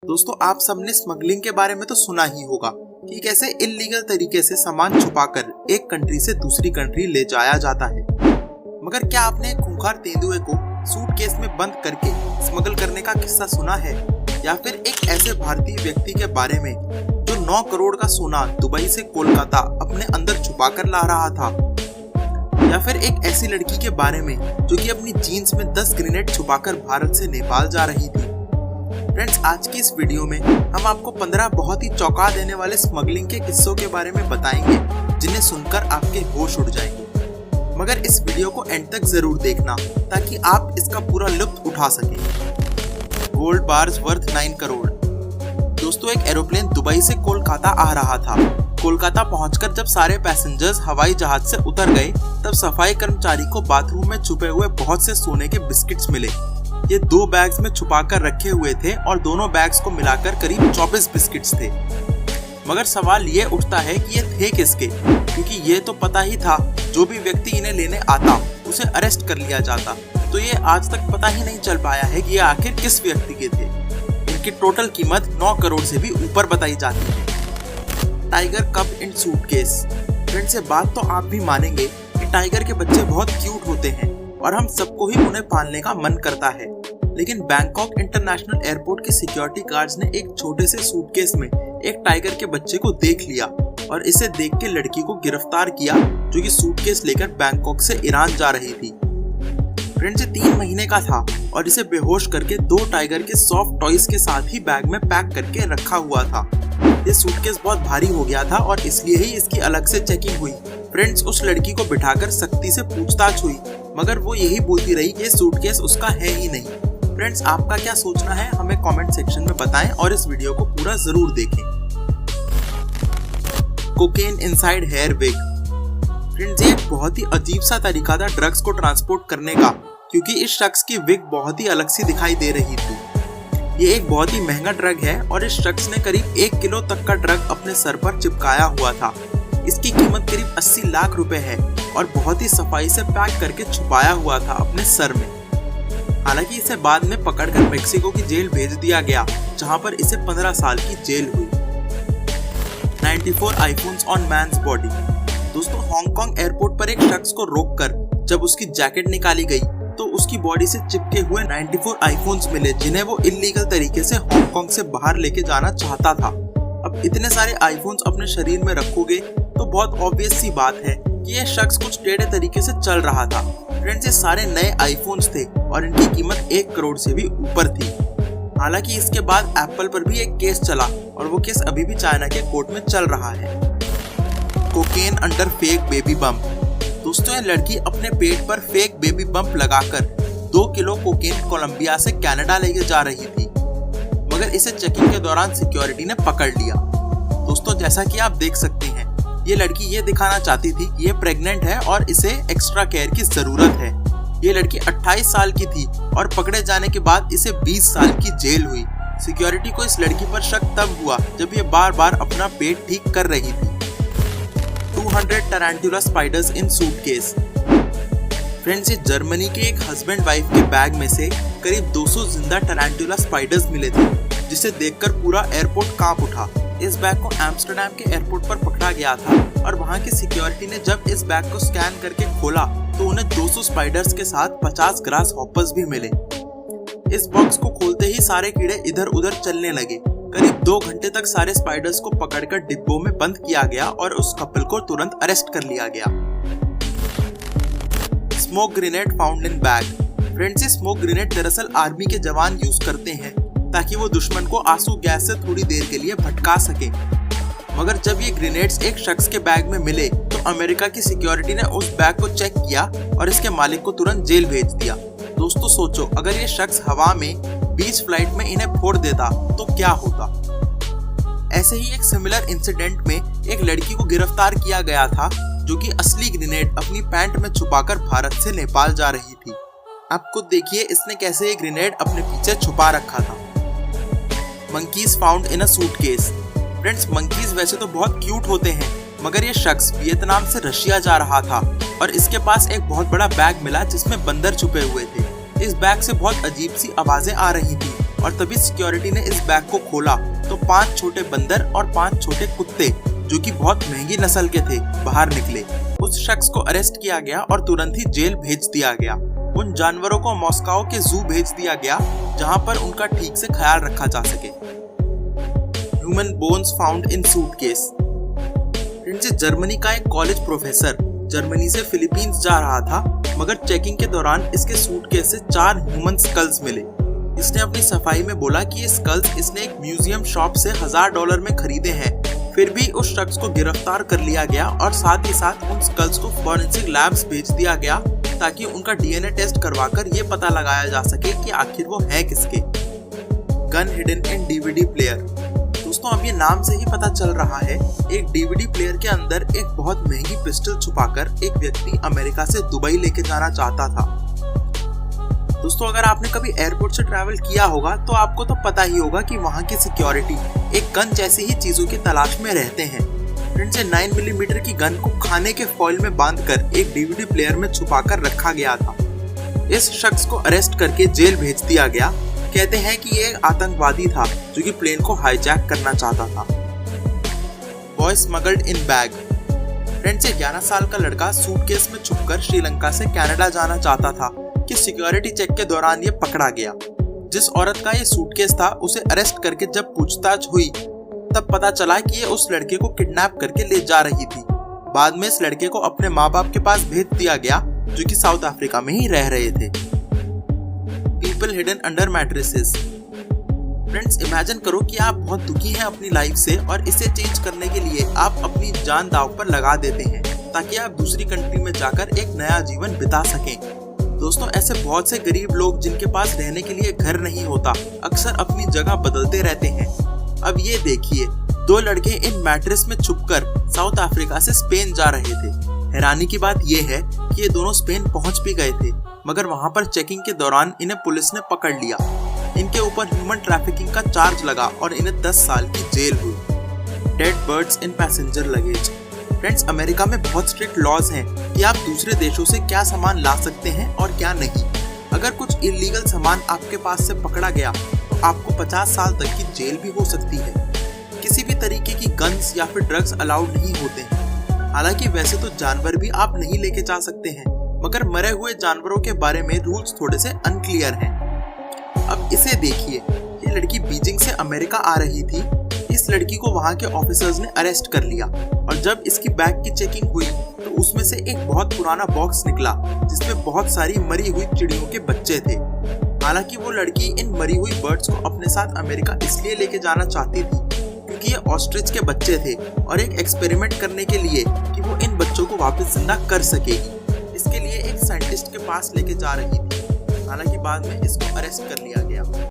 दोस्तों, आप सबने स्मगलिंग के बारे में तो सुना ही होगा कि कैसे इल्लीगल तरीके से सामान छुपाकर एक कंट्री से दूसरी कंट्री ले जाया जाता है। मगर क्या आपने एक खूंखार तेंदुए को सूटकेस में बंद करके स्मगल करने का किस्सा सुना है? या फिर एक ऐसे भारतीय व्यक्ति के बारे में जो 9 करोड़ का सोना दुबई से कोलकाता अपने अंदर छुपा कर ला रहा था? या फिर एक ऐसी लड़की के बारे में जो कि अपनी जीन्स में 10 ग्रेनेड छुपाकर भारत से नेपाल जा रही थी? फ्रेंड्स, आज की इस वीडियो में हम आपको 15 बहुत ही चौंका देने वाले स्मगलिंग के किस्सों के बारे में बताएंगे जिन्हें सुनकर आपके होश उड़ जाएंगे। मगर इस वीडियो को एंड तक जरूर देखना ताकि आप इसका पूरा लुत्फ उठा सकें। Gold bars worth 9 crore. दोस्तों, एक एरोप्लेन दुबई से कोलकाता आ रहा था। कोलकाता पहुंचकर जब सारे पैसेंजर्स हवाई जहाज से उतर गए तब सफाई कर्मचारी को बाथरूम में छुपे हुए बहुत से सोने के बिस्किट्स मिले। ये 2 बैग्स में छुपाकर रखे हुए थे और दोनों बैग्स को मिलाकर करीब 24 बिस्किट्स थे। मगर सवाल ये उठता है कि ये थे किसके, क्योंकि ये तो पता ही था जो भी व्यक्ति इन्हें लेने आता उसे अरेस्ट कर लिया जाता। तो ये आज तक पता ही नहीं चल पाया है कि ये आखिर किस व्यक्ति के थे। इनकी टोटल कीमत 9 करोड़ से भी ऊपर बताई जाती है। टाइगर कब इन सूटकेस। फ्रेंड्स, से बात तो आप भी मानेंगे कि टाइगर के बच्चे बहुत क्यूट होते हैं और हम सबको ही उन्हें पालने का मन करता है। लेकिन बैंकॉक इंटरनेशनल एयरपोर्ट के सिक्योरिटी गार्ड्स ने एक छोटे से सूटकेस में एक टाइगर के बच्चे को देख लिया और इसे देख के लड़की को गिरफ्तार किया जो कि सूटकेस लेकर बैंकॉक से ईरान जा रही थी। फ्रेंड्स, 3 महीने का था और इसे बेहोश करके 2 टाइगर के सॉफ्ट टॉयज के साथ ही बैग में पैक करके रखा हुआ था। ये सूटकेस बहुत भारी हो गया था और इसलिए ही इसकी अलग से चेकिंग हुई। फ्रेंड्स, उस लड़की को बिठाकर सख्ती से पूछताछ हुई मगर वो यही बोलती रही कि ये सूटकेस उसका है ही नहीं। फ्रेंड्स, आपका क्या सोचना है हमें कमेंट सेक्शन में बताएं और इस वीडियो को पूरा जरूर देखें। Cocaine inside hair wig. Friends, ये एक बहुत ही अजीब सा तरीका था ड्रग्स को ट्रांसपोर्ट करने का, क्योंकि इस शख्स की विग बहुत ही अलग सी दिखाई दे रही थी। ये एक बहुत ही महंगा ड्रग है और इस शख्स ने करीब 1 किलो तक का ड्रग अपने सर पर चिपकाया हुआ था। इसकी कीमत करीब 80 लाख रुपए है और बहुत ही सफाई से पैक करके छुपाया हुआ था अपने सर में। हालांकि इसे बाद में पकड़कर मेक्सिको की जेल भेज दिया गया, जहां पर इसे 15 साल की जेल हुई। 94 आईफोन्स ऑन मैन्स बॉडी। दोस्तों, हांगकांग एयरपोर्ट पर एक शख्स को रोककर जब उसकी जैकेट निकाली गई तो उसकी बॉडी से चिपके हुए 94 आईफोन्स मिले जिन्हें वो इल्लीगल तरीके से हांगकांग से बाहर लेके जाना चाहता था। अब इतने सारे आईफोन्स अपने शरीर में रखोगे तो बहुत ऑब्वियस सी बात है कि यह शख्स कुछ टेढ़े तरीके से चल रहा था। फ्रेंड्स, ये सारे नए आईफोन्स थे और इनकी कीमत 1 करोड़ से भी ऊपर थी। हालांकि इसके बाद एप्पल पर भी एक केस चला और वो केस अभी भी चाइना के कोर्ट में चल रहा है। Cocaine under fake baby bump. दोस्तों, ये लड़की अपने पेट पर फेक बेबी बम्प लगाकर 2 किलो कोकेन कोलंबिया से कनाडा लेके जा रही थी, मगर इसे चेकिंग के दौरान सिक्योरिटी ने पकड़ लिया। दोस्तों, जैसा कि आप देख सकते हैं, ये लड़की ये दिखाना चाहती थी कि ये प्रेग्नेंट है और इसे एक्स्ट्रा केयर की जरूरत है। ये लड़की 28 साल की थी और पकड़े जाने के बाद इसे 20 साल की जेल हुई। सिक्योरिटी को इस लड़की पर शक तब हुआ जब ये बार बार अपना पेट ठीक कर रही थी। 200 टैरांटुला स्पाइडर्स इन सूटकेस। फ्रेंड्स, ये जर्मनी के एक हस्बैंड वाइफ के बैग में से करीब 200 जिंदा टैरांटुला स्पाइडर्स मिले थे, जिसे देखकर पूरा एयरपोर्ट कांप उठा। इस बैग को एम्स्टर्डम के एयरपोर्ट पर पकड़ा गया था और वहां की सिक्योरिटी ने जब इस बैग को स्कैन करके खोला तो उन्हें 200 स्पाइडर्स के साथ 50 ग्रास हॉपर्स भी मिले। इस बॉक्स को खोलते ही सारे कीड़े इधर उधर चलने लगे। करीब 2 घंटे तक सारे स्पाइडर्स को पकड़कर डिब्बों में बंद किया गया और उस कपल को तुरंत अरेस्ट कर लिया गया। Smoke grenade found in bag. Friends, smoke grenade दरअसल आर्मी के जवान यूज करते हैं ताकि वो दुश्मन को आंसू गैस से थोड़ी देर के लिए भटका सके। मगर जब ये ग्रेनेड्स एक शख्स के बैग में मिले तो अमेरिका की सिक्योरिटी ने उस बैग को चेक किया और इसके मालिक को तुरंत जेल भेज दिया। दोस्तों, सोचो अगर ये शख्स हवा में बीच फ्लाइट में इन्हें फोड़ देता तो क्या होता। ऐसे ही एक सिमिलर इंसिडेंट में एक लड़की को गिरफ्तार किया गया था जो कि असली ग्रेनेड अपनी पैंट में छुपाकर भारत से नेपाल जा रही थी। आप खुद देखिए इसने कैसे ये ग्रेनेड अपने पीछे छुपा रखा था। Monkeys found in a suitcase. Friends, monkeys वैसे तो बहुत क्यूट होते हैं, मगर ये शख्स वियतनाम से रशिया जा रहा था और इसके पास एक बहुत बड़ा बैग मिला जिसमें बंदर छुपे हुए थे। इस बैग से बहुत अजीब सी आवाजें आ रही थी और तभी सिक्योरिटी ने इस बैग को खोला तो 5 छोटे बंदर और 5 छोटे कुत्ते जो कि बहुत महंगी नस्ल के थे बाहर निकले। उस शख्स को अरेस्ट किया गया और तुरंत ही जेल भेज दिया गया। उन जानवरों को मॉस्को के जू भेज दिया गया जहां पर उनका ठीक से ख्याल रखा जा सके। Human bones found in suitcase. Germany का एक कॉलेज प्रोफेसर जर्मनी से फिलीपींस जा रहा था, मगर चेकिंग के दौरान इसके सूटकेस से 4 ह्यूमन स्कल्स मिले। इसने अपनी सफाई में बोला कि ये स्कल्स इसने एक म्यूजियम शॉप से $1000 में खरीदे हैं। फिर भी उस शख्स को गिरफ्तार कर लिया गया और साथ ही साथ उन स्कल्स को फॉरेंसिक लैब्स भेज दिया गया ताकि उनका डीएनए टेस्ट करवाकर ये पता लगाया जा सके कि आखिर वो है किसके। Gun hidden in DVD player. दोस्तों, अब ये नाम से ही पता चल रहा है, एक डीवीडी प्लेयर के अंदर एक बहुत महंगी पिस्टल छुपाकर एक व्यक्ति अमेरिका से दुबई लेके जाना चाहता था। दोस्तों, अगर आपने कभी एयरपोर्ट से ट्रैवल किया होगा तो आपको तो पता ही होगा कि वहाँ की सिक्योरिटी एक गन जैसी ही चीजों की तलाश में रहते हैं। फ्रेंड्स, 9 मिलीमीटर की गन को खाने के फॉइल में बांधकर एक डीवीडी प्लेयर में छुपाकर रखा गया था। इस शख्स को अरेस्ट करके जेल भेज दिया गया। कहते हैं कि ये एक आतंकवादी था जो कि प्लेन को हाईजैक करना चाहता था। बॉय स्मगल्ड इन बैग। फ्रेंड्स, 11 साल का लड़का सूटकेस में छुपकर श्रीलंका से कनाडा जाना चाहता था कि सिक्योरिटी चेक के दौरान ये पकड़ा गया। जिस औरत का ये सूटकेस था उसे अरेस्ट करके जब पूछताछ हुई तब पता चला कि ये उस लड़के को किडनैप करके ले जा रही थी। बाद में इस लड़के को अपने माँ बाप के पास भेज दिया गया जो कि साउथ अफ्रीका में ही रह रहे थे। People hidden under mattresses. Friends, imagine करो कि आप बहुत दुखी हैं अपनी लाइफ से और इसे चेंज करने के लिए आप अपनी जान दांव पर लगा देते हैं ताकि आप दूसरी कंट्री में जाकर एक नया जीवन बिता सकें। दोस्तों, ऐसे बहुत से गरीब लोग जिनके पास रहने के लिए घर नहीं होता अक्सर अपनी जगह बदलते रहते हैं। अब ये देखिए, 2 लड़के इन मैट्रेस में छुपकर साउथ अफ्रीका से स्पेन जा रहे थे। हैरानी की बात यह है कि ये दोनों स्पेन पहुंच भी गए थे, मगर वहां पर चेकिंग के दौरान इन्हें पुलिस ने पकड़ लिया। इनके ऊपर ह्यूमन ट्रैफिकिंग का चार्ज लगा और इन्हें 10 साल की जेल हुई। डेड बर्ड्स इन पैसेंजर लगेज। फ्रेंड्स, अमेरिका में बहुत स्ट्रिक्ट लॉज हैं कि आप दूसरे देशों से क्या सामान ला सकते हैं और क्या नहीं। अगर कुछ इलीगल सामान आपके पास से पकड़ा गया तो आपको 50 साल तक की जेल भी हो सकती है। किसी भी तरीके की गन्स या फिर ड्रग्स अलाउड नहीं होते हैं। हालांकि वैसे तो जानवर भी आप नहीं लेके जा सकते हैं, मगर मरे हुए जानवरों के बारे में रूल्स थोड़े से अनक्लियर हैं। अब इसे देखिए, ये लड़की बीजिंग से अमेरिका आ रही थी। इस लड़की को वहां के ऑफिसर्स ने अरेस्ट कर लिया और जब इसकी बैग की चेकिंग हुई तो उसमें से एक बहुत पुराना बॉक्स निकला जिसमें बहुत सारी मरी हुई चिड़ियों के बच्चे थे। हालांकि वो लड़की इन मरी हुई बर्ड्स को अपने साथ अमेरिका इसलिए लेके जाना चाहती थी क्योंकि ये ऑस्ट्रिच के बच्चे थे और एक एक्सपेरिमेंट करने के लिए कि वो इन बच्चों को वापस जिंदा कर सकेगी। इसके लिए एक साइंटिस्ट के पास लेके जा रही थी। हालांकि बाद में इसको अरेस्ट कर लिया गया।